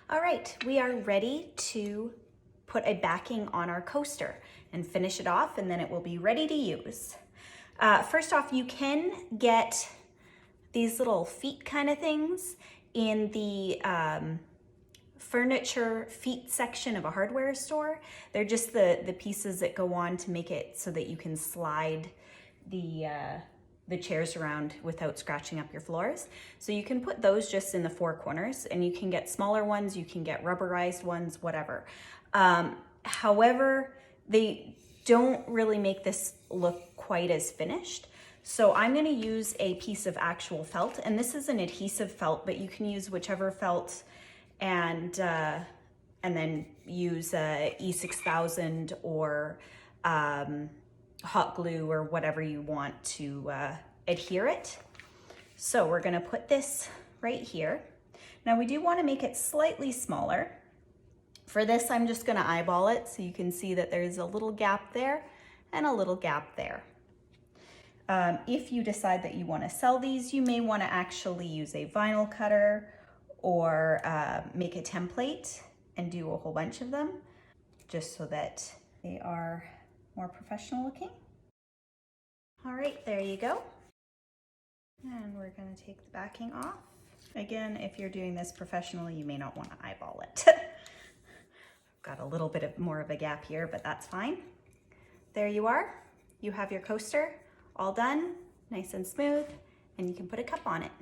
All right, we are ready to put a backing on our coaster and finish it off, and then it will be ready to use. First off, you can get these little feet kind of things in the furniture feet section of a hardware store. They're just the pieces that go on to make it so that you can slide the chairs around without scratching up your floors. So you can put those just in the four corners, and you can get smaller ones, you can get rubberized ones, whatever. However, they don't really make this look quite as finished. So I'm gonna use a piece of actual felt, and this is an adhesive felt, but you can use whichever felt and then use E6000 or hot glue or whatever you want to adhere it. So we're gonna put this right here. Now we do wanna make it slightly smaller. For this, I'm just gonna eyeball it so you can see that there's a little gap there and a little gap there. If you decide that you wanna sell these, you may wanna actually use a vinyl cutter or make a template and do a whole bunch of them just so that they are more professional looking. All right, there you go. And we're gonna take the backing off. Again, if you're doing this professionally, you may not wanna eyeball it. Got a little bit more of a gap here, but that's fine. There you are. You have your coaster all done, nice and smooth, and you can put a cup on it.